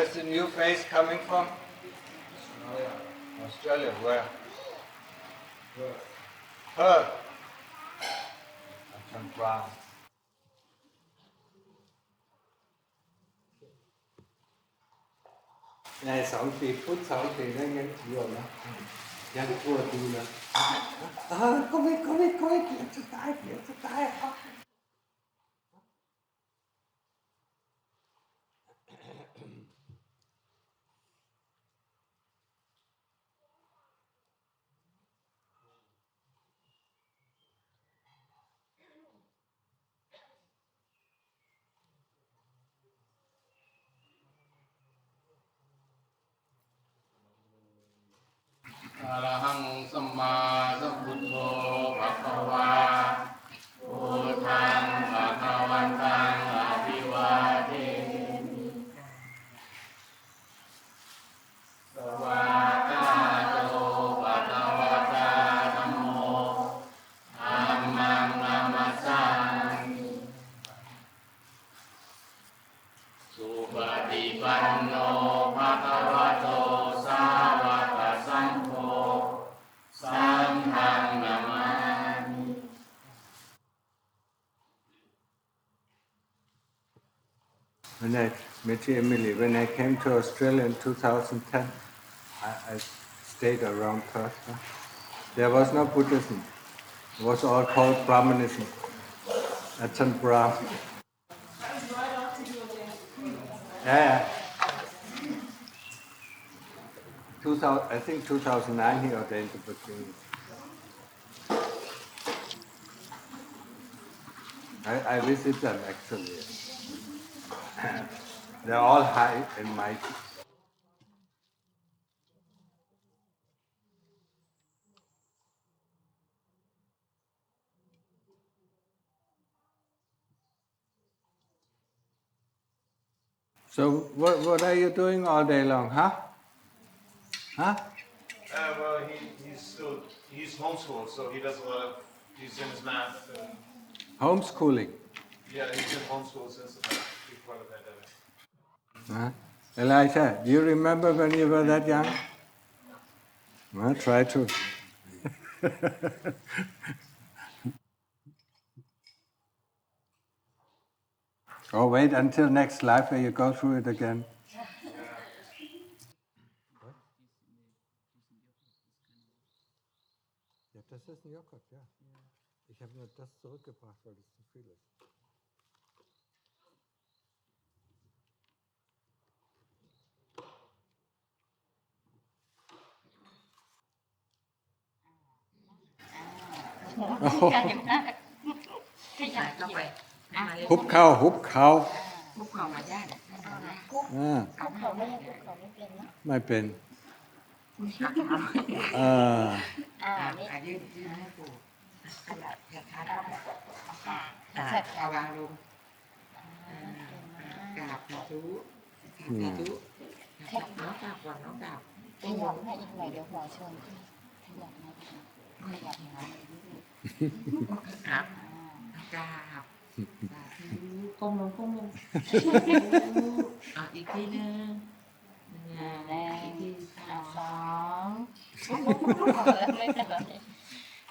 Where's the new face coming from? Oh yeah, Australia. Where? Perth. Ajahn Brown. ใน2 ปีพุทธ2 ปีนั่นยังถืออยู่นะยังปวดอยู่นะก็ไม่เกลียดจะตายอะระหังสัมมาสัมพุทโธภะคะวาพุทธังภะคะวันตังอะภิวาเทมิสวากขาโตภะคะวะตาธัมโมธัมมังนามัสสามิสุปฏิปันโนภะคะวะโตสาวกสังโฆสังฆังนามามิ When I met Emily, when I came to Australia in 2010, I stayed around Perth. There was no Buddhism. It was all called Brahmanism. Ajahn Brahm. Yeah. 2000, I think 2009 he ordained the Buddhism. I visit them actually. They're all high and mighty. So what are you doing all day long, huh? Huh? Well, he's homeschooled, so he does a lot of, he's in his math. Homeschooling. Yeah, he's been homeschooled since before the pandemic. Elijah, do you remember when you were that young? Well, try to. Or wait until next life where you go through it again. Ja, das ist ein Joghurt, ja. Ich habe nur das zurückgebracht, weil es zu viel ist. Húp khao. Húp khao มาได้ฮุบเขาไม่เป็นยืดให้ปู่เอาวางลงกราบสาธุน้องกราบก่อนน้องกราบขยับให้อีกหน่อยเดี๋ยวหัวชนขยับครับกราบก้มลงอีกทีนึงสอง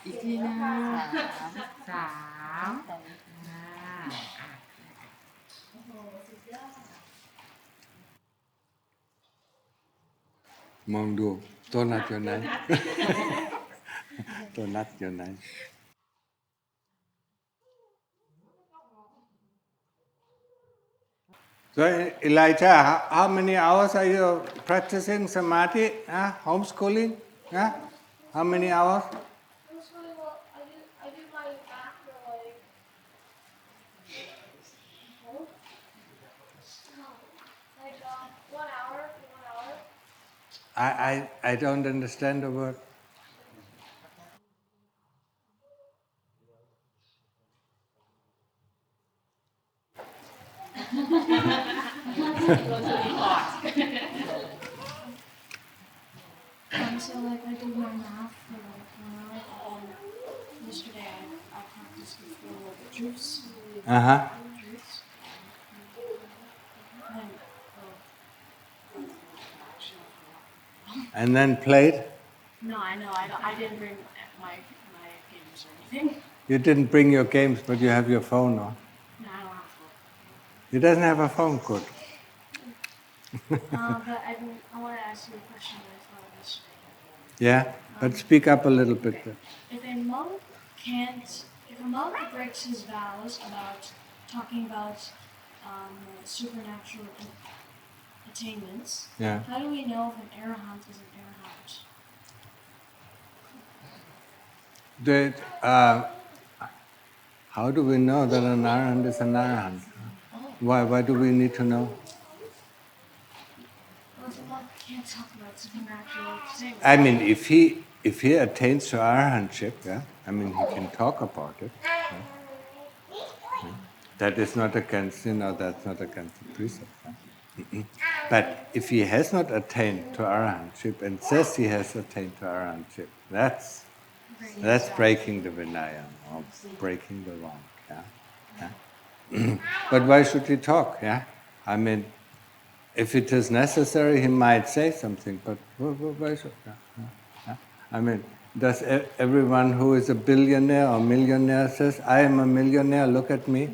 อีกทีนึงสามมองดูตัวนัดอยู่ไหนตัวนัดอยู่ไหน So Elijah, how many hours are you practicing samadhi? Homeschooling? How many hours? Homeschooling, well, I do my math for like 1 hour. I don't understand the word. So like I did my math for like an hour, and yesterday I practiced before the juice. Juice. And then played? No, I know. I didn't bring my games or anything. You didn't bring your games, but you have your phone, no? No, I don't have food. He doesn't have a phone, good. But I want to ask you a question that I thought of yesterday. Yeah, but speak up a little bit. Okay. If a monk breaks his vows about talking about supernatural attainments, Yeah. how do we know if an arahant is an arahant? How do we know that an arahant is an arahant? Why do we need to know? Well, if a monk can't talk about supernatural attainments. I mean, if he attains to arahantship, yeah, I mean, he can talk about it. Yeah. Yeah. That is not against, that's not against the precept. Yeah. But if he has not attained to arahantship and says he has attained to arahantship, that's breaking the Vinaya, or breaking the wrong. Yeah? Yeah? But why should he talk? Yeah, I mean, if it is necessary, he might say something. But why should? Yeah? I mean, does everyone who is a billionaire or millionaire says, "I am a millionaire. Look at me"?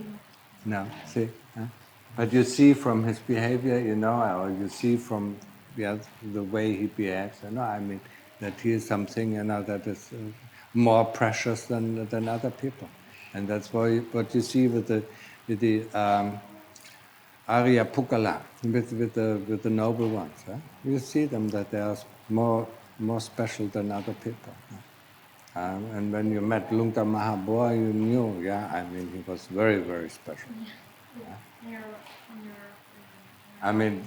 No. See. Yeah? But you see from his behavior, or you see from the way he behaves, I mean, that he is something, that is more precious than other people, and that's why what you see with the Arya Pukala, with the noble ones. You see them that they are more special than other people. And when you met Lungta Mahabua, you knew, I mean, he was very, very special. I mean,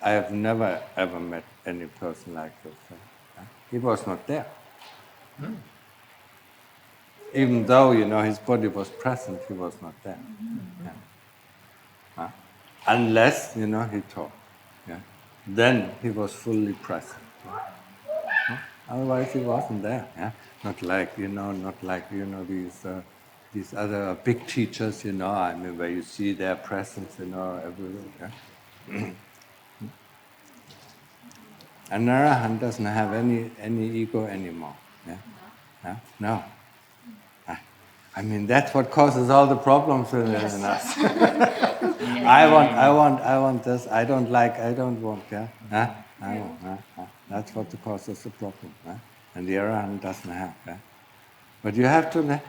I have never ever met any person like this. He was not there. Even though, his body was present, he was not there. Yeah. Unless, he talked. Yeah. Then he was fully present. Yeah. Otherwise, he wasn't there. Yeah. Not like these other big teachers, I mean, where you see their presence, everywhere. Yeah. An arahant doesn't have any ego anymore. Yeah? Yeah? No. I mean, that's what causes all the problems in us. I want this. I don't want. Yeah. Huh? I want. That's what causes the problem. And the arahant doesn't have. Yeah? But you have to.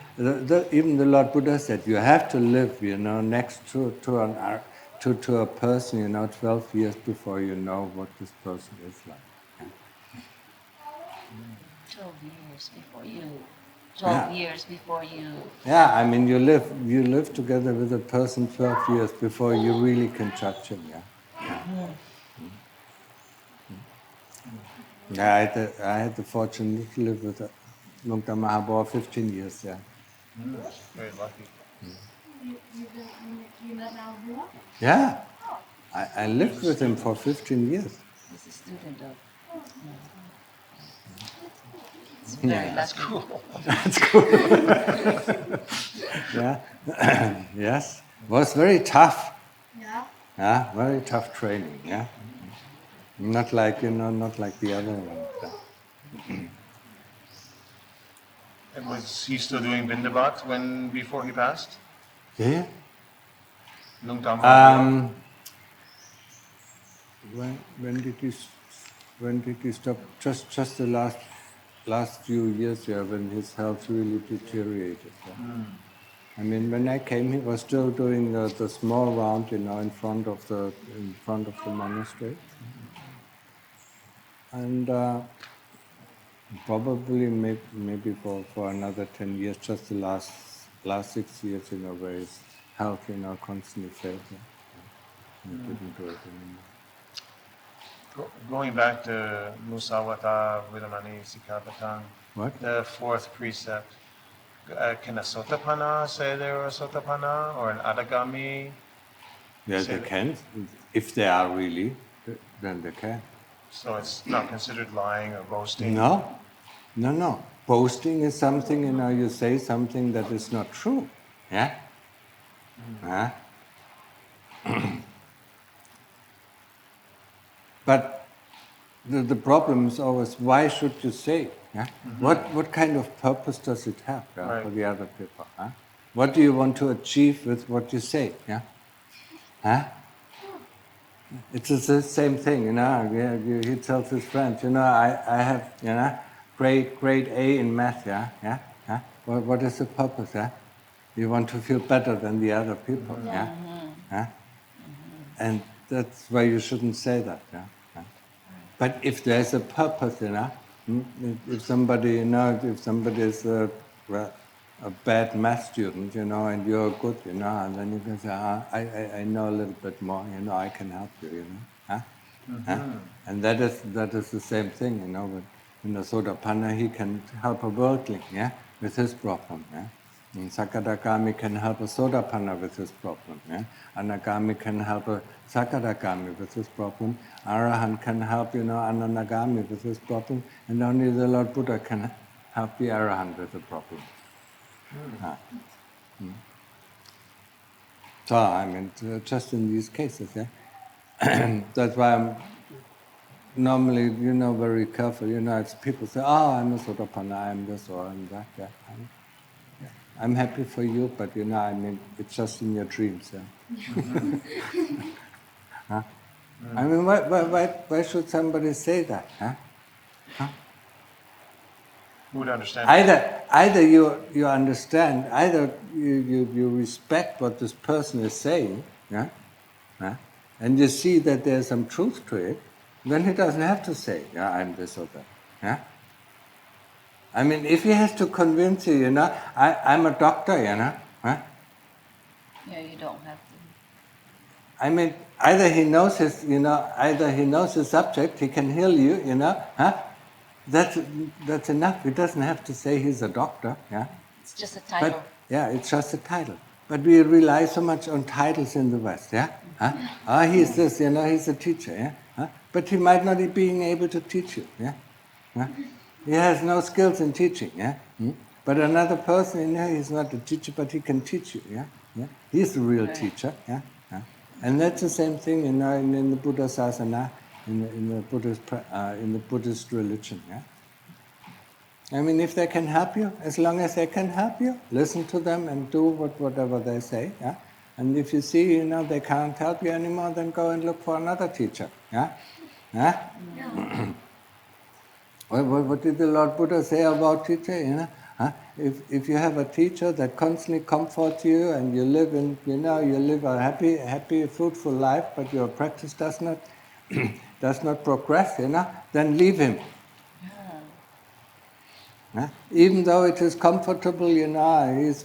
Even the Lord Buddha said you have to live. Next to a person. 12 years before you know what this person is like. 12 years before you. 12 years before you. Yeah, I mean, you live together with a person 12 years before you really can judge him. Yeah, I had the fortune to live with Lungta Mahabua 15 years. Yeah. Very lucky. You met Mahabua? Yeah, I lived with him for 15 years. He's a student of. Yeah. That's cool. That's cool. Yeah. Yes. Was very tough. Yeah. Yeah, very tough training. Yeah. Not like the other one. And was he still doing Bindabat before he passed? Yeah. Lungtam. When did he stop? Just the last few years, when his health really deteriorated. I mean, when I came, he was still doing the small round, in front of the monastery, and probably maybe for another 10 years, just the last 6 years, where his health, constantly failed. He didn't do it anymore. Going back to Musawata Vidamani Sikapatan, What? the fourth precept, can a Sotapanna say they were a Sotapanna or an Adagami? Yeah, they can. If they are really, then they can. So it's not considered lying or boasting? No. Boasting is something, you say something that is not true. Yeah? But the problem is always, why should you say? Yeah? What kind of purpose does it have for the other people? Huh? What do you want to achieve with what you say? Yeah? Huh? It's the same thing, He tells his friends, I have, grade A in math, yeah. What is the purpose? Yeah? You want to feel better than the other people, yeah. And that's why you shouldn't say that, yeah. But if there's a purpose, if somebody, if somebody is a bad math student, and you're good, and then you can say, I know a little bit more, I can help you, And that is the same thing, But Sotapanna, he can help a worldling, with his problem, And Sakadagami can help a Sotapanna with his problem, Anagami can help a Sakadagami with his problem. Arahant can help, Ananagami with his problem, and only the Lord Buddha can help the Arahant with the problem. So, I mean, just in these cases, that's why I'm normally, very careful. It's people say, I'm a Sotapanna, I'm this or I'm that. Yeah. I'm happy for you, but I mean, it's just in your dreams. Huh? I mean, why should somebody say that? Who would understand? Either you understand, either you respect what this person is saying, and you see that there's some truth to it, then he doesn't have to say, I'm this or that. I mean, if he has to convince you, I'm a doctor, Yeah, you don't have to. I mean, either he knows his subject, he can heal you, That's enough. He doesn't have to say he's a doctor, It's just a title. But, it's just a title. But we rely so much on titles in the West, he's this, he's a teacher, But he might not be being able to teach you, He has no skills in teaching, But another person, he's not a teacher, but he can teach you, He's the real teacher, And that's the same thing, in the Buddha Sasana, in the Buddhist religion, I mean, if they can help you, as long as they can help you, listen to them and do whatever they say, And if you see, they can't help you anymore, then go and look for another teacher, What did the Lord Buddha say about teacher, If you have a teacher that constantly comforts you and you live a happy, fruitful life, but your practice does not progress, then leave him. Even though it is comfortable, he's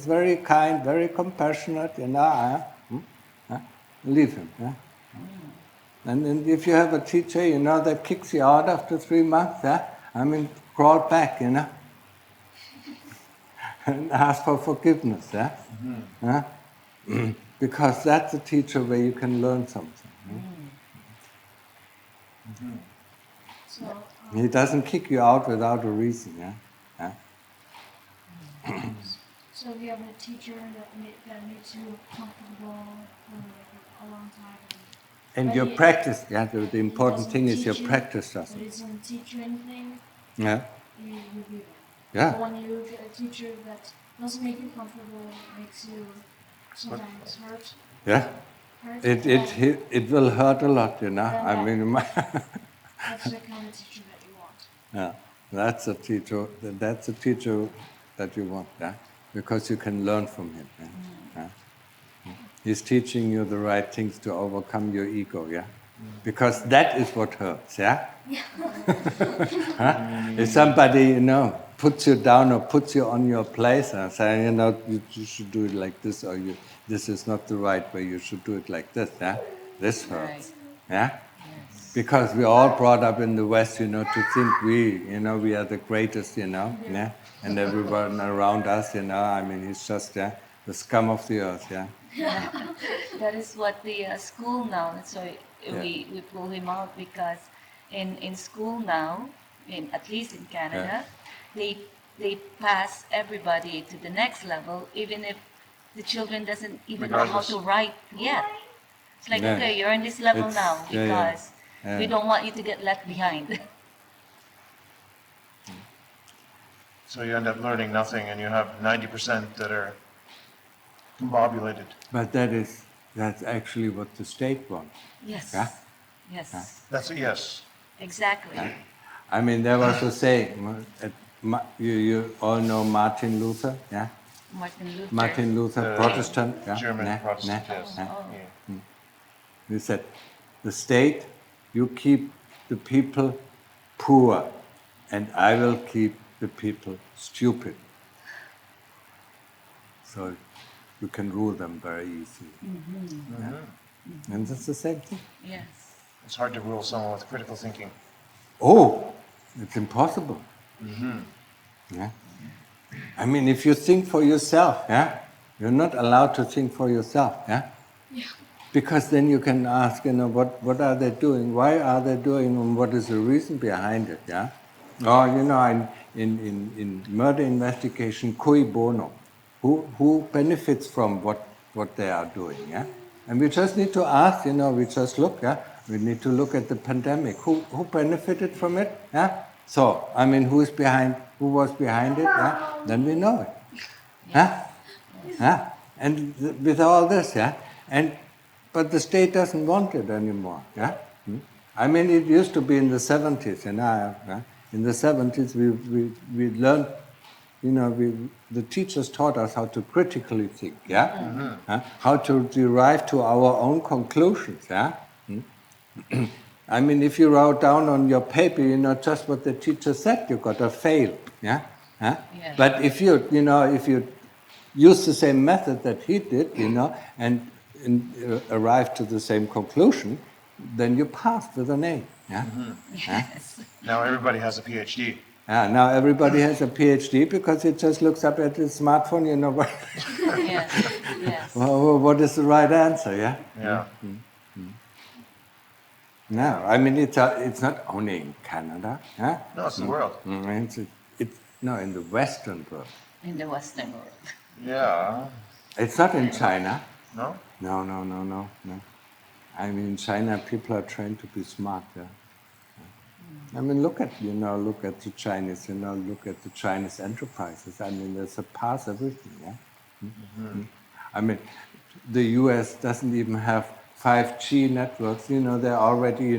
very kind, very compassionate, leave him. And if you have a teacher, that kicks you out after 3 months, I mean, crawl back, and ask for forgiveness, because that's a teacher where you can learn something. So, He doesn't kick you out without a reason, So if you have a teacher that makes you comfortable for a long time. And but your practice, the important thing is your practice But doesn't. it doesn't teach you anything. Yeah. You leave it. Yeah. But when you get a teacher that doesn't make you comfortable, makes you sometimes hurt. Yeah. It will hurt a lot, I mean, that's the kind of teacher that you want. yeah, that's a teacher that you want, because you can learn from him. He's teaching you the right things to overcome your ego, because that is what hurts, If somebody, puts you down or puts you on your place and say, you should do it like this, or this is not the right way, you should do it like this, this hurts, Because we're all brought up in the West, to think we are the greatest, and everyone around us, I mean, he's just the scum of the earth, That is what the school now. So we pull him out because in school now, at least in Canada, they pass everybody to the next level, even if the children doesn't even know how to write yet. It's like, okay, you're in this level now because We don't want you to get left behind. So you end up learning nothing, and you have 90% that are combobulated. But that's actually what the state wants. Yes. Yeah? Yes. That's a yes. Exactly. I mean, there was a saying, you all know Martin Luther, yeah? Martin Luther, The Protestant, yeah? German Protestant, Nah. yes. Oh. Yeah. He said, the state, you keep the people poor, and I will keep the people stupid. So you can rule them very easily. Yeah? And that's the same thing. Yes. It's hard to rule someone with critical thinking. Oh, it's impossible. Yeah? I mean, if you think for yourself, yeah, you're not allowed to think for yourself, yeah? Because then you can ask, what are they doing? Why are they doing? And what is the reason behind it? Yeah. Or in murder investigation, cui bono? Who benefits from what they are doing? Yeah. And we just need to ask. We just look. Yeah. We need to look at the pandemic. Who benefited from it? Yeah. So I mean, who was behind it? Yeah. Then we know it. Yeah. Yeah. And with all this, yeah. But the state doesn't want it anymore. Yeah? I mean, it used to be in the 70s, and in the 70s we learned, the teachers taught us how to critically think, yeah? How to derive to our own conclusions, yeah? I mean, if you wrote down on your paper, just what the teacher said, you got to fail, yeah? Yeah. But if you use the same method that he did, and arrive to the same conclusion, then you passed with an A. Yeah? Yes. Now everybody has a PhD. Now everybody has a PhD because it just looks up at his smartphone, what, Yes. Yes. what is the right answer, yeah? Yeah. No, I mean, it's not only in Canada. Yeah? No, it's the world. In the Western world. In the Western world. Yeah. It's not in China. No? No. I mean, in China, people are trained to be smart. Yeah? I mean, look at the Chinese. Look at the Chinese enterprises. I mean, they surpass everything. Yeah. I mean, the U.S. doesn't even have 5G networks. They already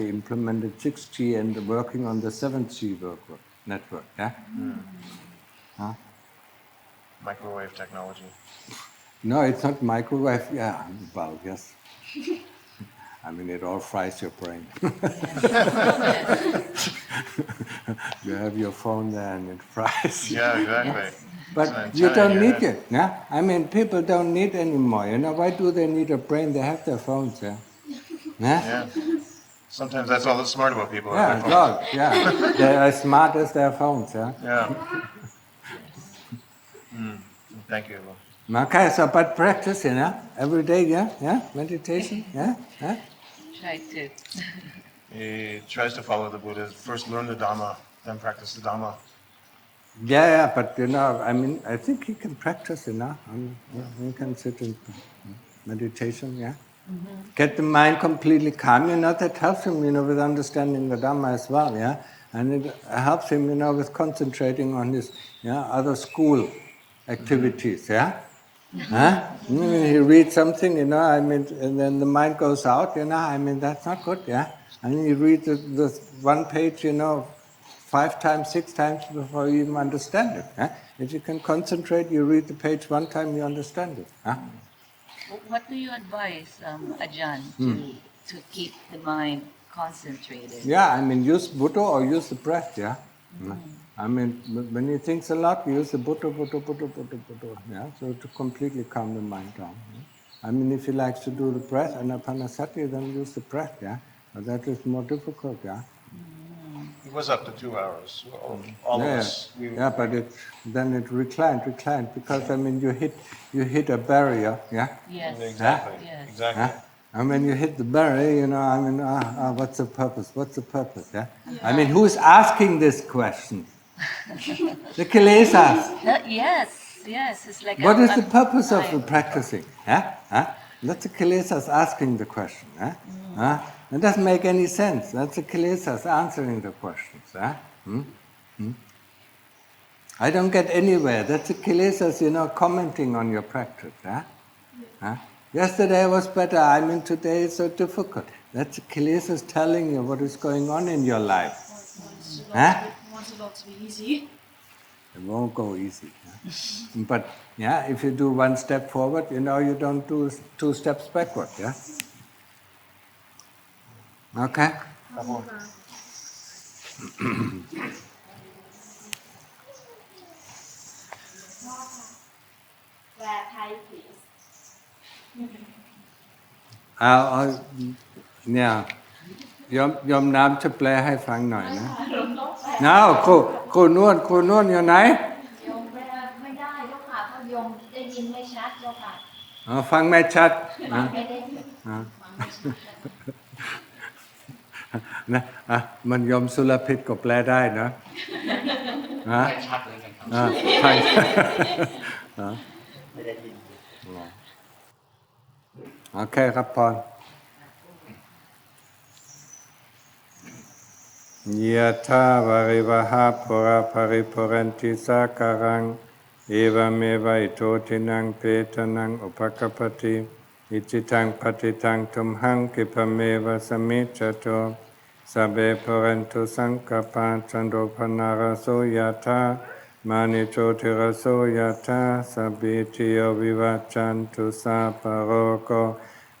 implemented 6G and working on the 7G network. Yeah. Huh? Microwave technology. No, it's not microwave. Yeah, well, yes. I mean, it all fries your brain. You have your phone there and it fries. Yeah, exactly. Yes. But you don't need it. Yeah? I mean, people don't need anymore. Why do they need a brain? They have their phones. Yeah. Yeah. Sometimes that's all that's smart about people. Yeah, well, yeah. They're as smart as their phones. Yeah. Yeah. Thank you. Okay, so but practice, every day, yeah, meditation, yeah. Try to. He tries to follow the Buddha. First learn the Dhamma, then practice the Dhamma. Yeah, but I mean, I think he can practice, he can sit in meditation, yeah. Get the mind completely calm, that helps him, with understanding the Dhamma as well, yeah. And it helps him, with concentrating on his, other school activities, yeah. He reads something, I mean, and then the mind goes out, I mean, that's not good, yeah. And you read the one page, 5 times, 6 times before you even understand it. Yeah? If you can concentrate, you read the page 1 time, you understand it. Huh? What do you advise, Ajahn, to keep the mind concentrated? Yeah, I mean, use Buddha or use the breath, yeah? I mean, when he thinks a lot, use the Buddha, yeah? So to completely calm the mind down. Yeah? I mean, if he likes to do the breath, Anapanasati, then use the breath, yeah? But that is more difficult, yeah? It was up to 2 hours. All of us. Yeah, but then it reclined, because I mean you hit a barrier, yeah. Yes. Exactly. Yes. Exactly. Yeah? And when you hit the barrier, I mean, what's the purpose? Yeah? I mean, who's asking this question? The Kilesas. Yes. It's like What is the purpose of the practicing? That's the Kilesas asking the question. It doesn't make any sense. That's the kilesas answering the questions. Huh? I don't get anywhere. That's the kilesas, commenting on your practice. Huh? Yesterday was better. I mean, today it's so difficult. That's the kilesas telling you what is going on in your life. Wants it all to be easy. It won't go easy. But if you do one step forward, you don't do 2 steps backward. Yeah. Okay. ครับผม แปลไทย please เอาเนี่ยยอมน้ำจะแปลให้ฟังหน่อยนะครูนวลอยู่ไหนโยมแปลไม่ได้เจ้าค่ะเพราะโยมได้ยินไม่ชัดเจ้าค่ะ ฟังไม่ชัด ไม่ได้นะมันยอมสุรพิษก็แปลได้นะไม่ชัดเลยครับ ฟังไม่ได้ยิน โอเคครับพรยะถาวาริวหาปุราภริปุเรนติสาการังเอวเมวะอิโตทินังเปตนังอุปกปปติอิจิตังปฏิตังทุมหังกิปะเมวะสมิจจโตสัพเพปุเรนตุสังกปาจันโดปนาราโสยะถามานิโชติราโสยะถาสัพพิติโยวิวัจจันตุสัพพะโรโค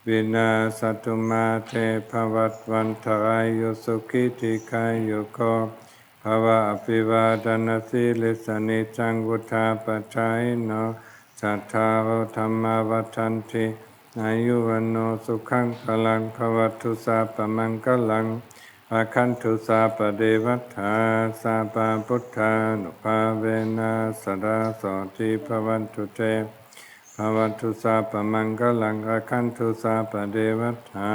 วินาศตุมาเตภวัตวันตรายโยสุขิติกายโยโกภวะอภิวาทนาสิลิสนิจังวุธาปชัยโนสัทธาโรธรรมวัฏันติอายุวันโนสุขังพลังภวัตุสัพพมังคลังอาคันตุสัพพเดวัฏฐาสัพพพุทธานุภาเวนะสดาโสติภวันตุเตภวตุสัพพมังคลังอาคันตุสัพพเดวัฏฐา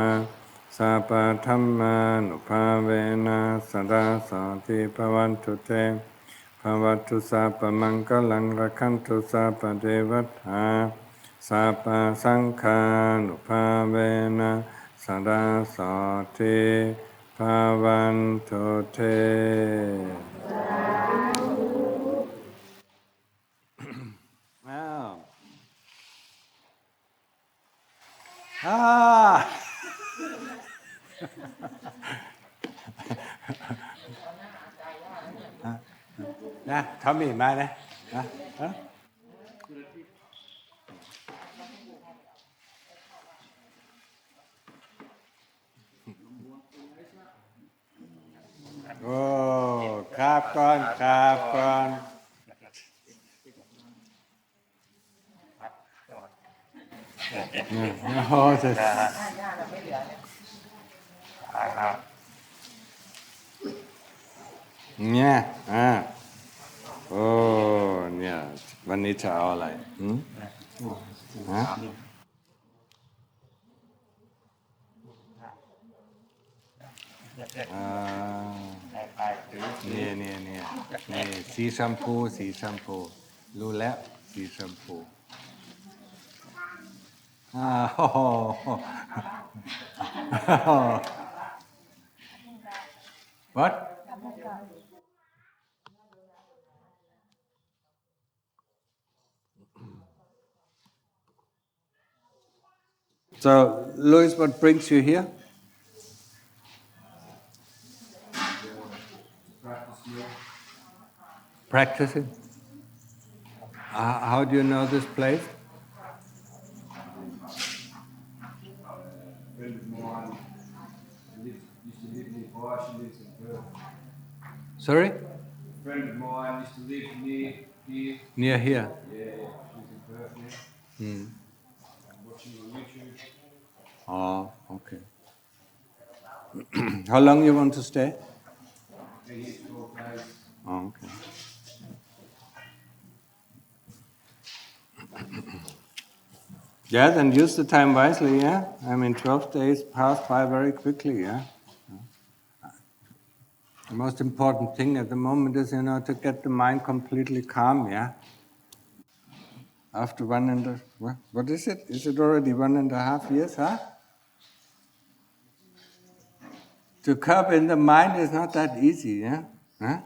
สัพพธัมมานุภาเวนะสดาโสติภวันตุเตภวตุสัพพมังคลังอาคันตุสัพพเดวัฏฐาสัพพสังฆานุภาเวนะสดาโสติภวันตุเตนะทำอีกมานะโอ้ครับก่อนโอ้เสร็จเนี่ยโอ้เนี่ยวันนี้จะเอาอะไรฮะนี่สีชมพูรู้แล้วสีชมพูWhat? So, Louis, what brings you here? Practicing. How do you know this place? Sorry? A friend of mine used to live near here. Near here? Yeah, she's in Perth now. I'm watching on YouTube. Oh, okay. How long you want to stay? 12 days. Oh, okay. Yeah, then use the time wisely, yeah? I mean, 12 days pass by very quickly, yeah? The most important thing at the moment is, to get the mind completely calm, yeah? After what is it? Is it already 1.5 years, huh? To curb in the mind is not that easy, yeah? Huh?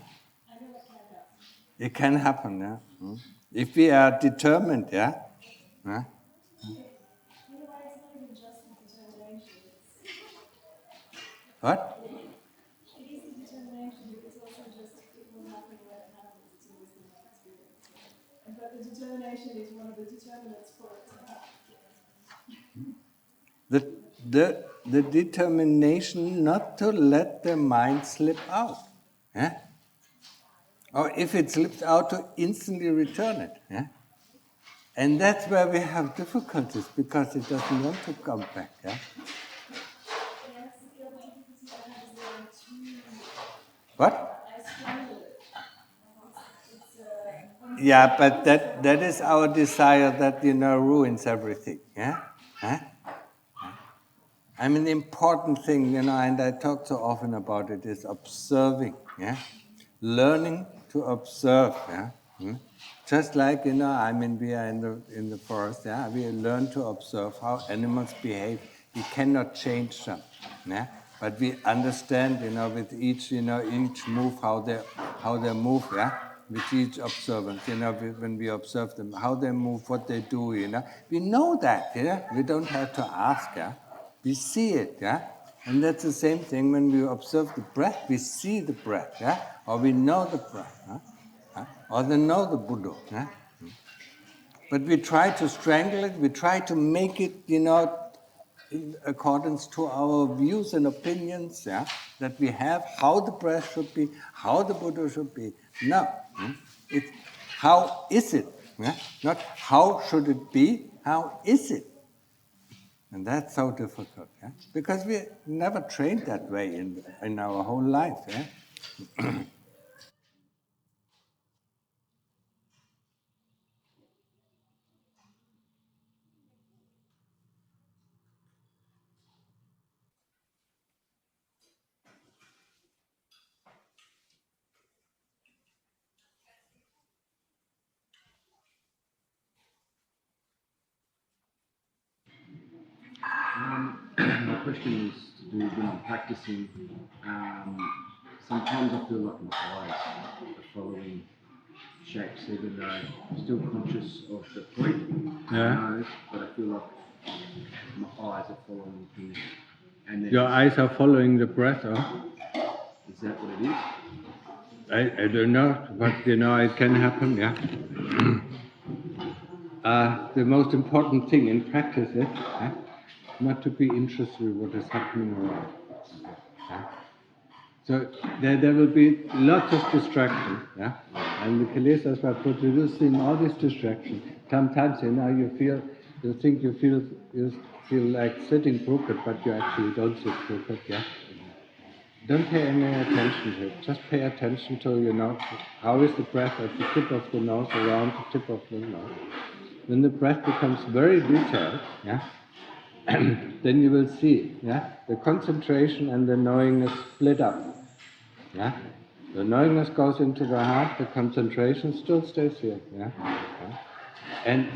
It can happen, yeah? If we are determined, yeah? Huh? What? It is the determination, but it's also just it will happen when it happens. It's always the next experience. But the determination is one of the determinants for it to happen. The determination not to let the mind slip out. Yeah? Or if it slips out, to instantly return it. Yeah? And that's where we have difficulties, because it doesn't want to come back. Yeah? What? Yeah, but that is our desire that, ruins everything. Yeah? Huh? I mean, the important thing, and I talk so often about it, is observing. Yeah? Learning to observe. Yeah? Just like, we are in the forest. Yeah? We learn to observe how animals behave. We cannot change them. Yeah? But we understand, with each move, how they move. Yeah? With each observance, when we observe them, how they move, what they do. We know that. Yeah? We don't have to ask. Yeah? We see it, yeah? And that's the same thing when we observe the breath, we see the breath, yeah? Or we know the breath, huh? Or they know the Buddha, yeah? But we try to strangle it, we try to make it, in accordance to our views and opinions, yeah? That we have, how the breath should be, how the Buddha should be. No, it's how is it, yeah? Not how should it be, how is it? And that's so difficult, yeah? Because we never trained that way in our whole life. Yeah? My question is to do when I'm practicing. Sometimes I feel like my eyes are following shapes, even though I'm still conscious of the point, Yeah. nose, but I feel like my eyes are following things. And then Your eyes are following the breath, huh? is that what it is? I don't know, but it can happen, yeah. The most important thing in practice is not to be interested in what is happening around. Yeah? So there will be lots of distraction, yeah? And the Kalesas are producing all these distractions. Sometimes, you feel like sitting crooked, but you actually don't sit crooked, yeah? Don't pay any attention to it. Just pay attention to, how is the breath at the tip of the nose, around the tip of the nose. When the breath becomes very detailed, yeah, then you will see, yeah, the concentration and the knowingness split up. Yeah? The knowingness goes into the heart, the concentration still stays here. Yeah? Yeah? And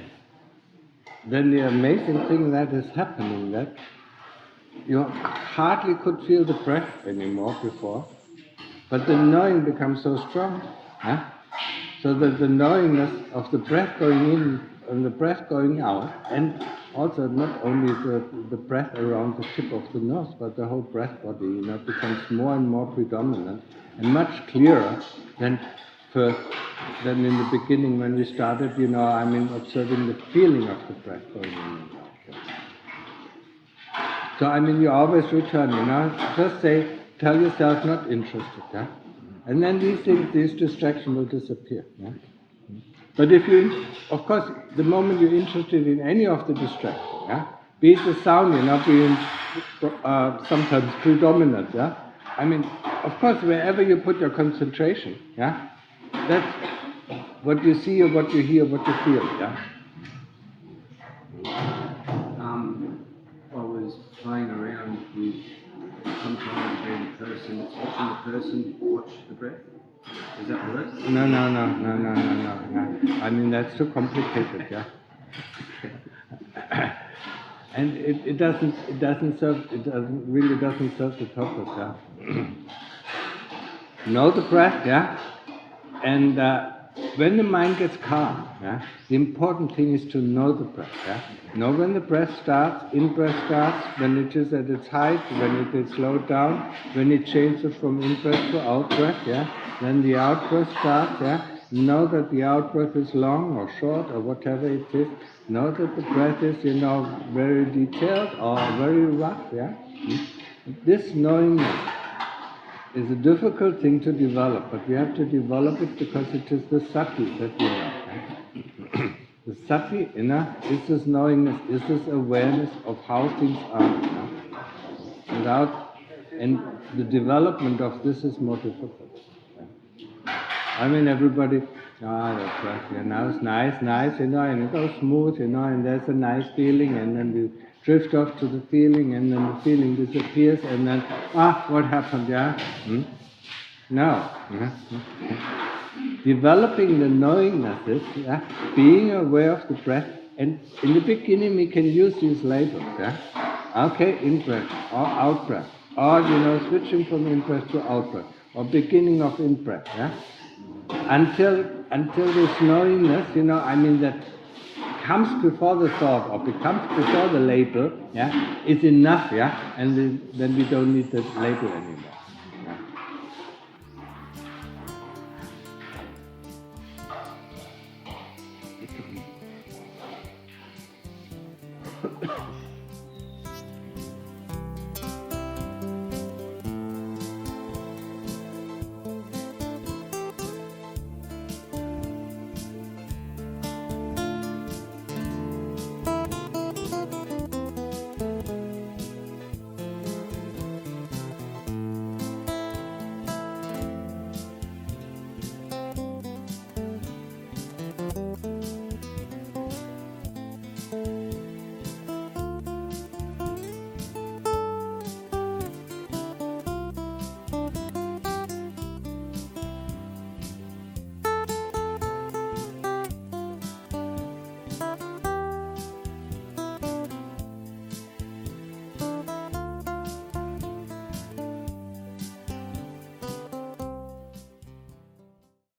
then the amazing thing that is happening, that you hardly could feel the breath anymore before, but the knowing becomes so strong, yeah? So that the knowingness of the breath going in and the breath going out, and also not only the breath around the tip of the nose, but the whole breath body, becomes more and more predominant and much clearer than in the beginning when we started, observing the feeling of the breath going in and out. So, you always return, just tell yourself not interested, yeah? And then these distractions will disappear, yeah? But of course, the moment you're interested in any of the distractions, yeah? Be it the sound, being sometimes predominant, yeah? Of course, wherever you put your concentration, yeah? That's what you see or what you hear, what you feel, yeah? I was playing around with sometimes being a person, watching the person watch the breath. Does that work? No. That's too complicated, yeah? And it doesn't really doesn't serve the purpose. Yeah? Know the breath, yeah, and when the mind gets calm, yeah, the important thing is to know the breath. Yeah? Know when the breath starts, in-breath starts, when it is at its height, when it is slowed down, when it changes from in-breath to out-breath. Yeah? Then the out-breath starts. Yeah? Know that the out-breath is long or short or whatever it is. Know that the breath is, very detailed or very rough. Yeah? This knowingness is a difficult thing to develop, but we have to develop it because it is the sati that we know. The sati, is this knowingness, is this awareness of how things are. And the development of this is more difficult. I mean, everybody, that's right, now it's nice, and it goes smooth, and there's a nice feeling, and then we drift off to the feeling, and then the feeling disappears, and then, what happened, yeah? No. Developing the knowingness is being aware of the breath, and in the beginning we can use these labels, Okay, in-breath, or out-breath, or, switching from in-breath to out-breath, or beginning of in-breath, Until this knowingness, that comes before the thought or becomes before the label, is enough, and then we don't need the label anymore.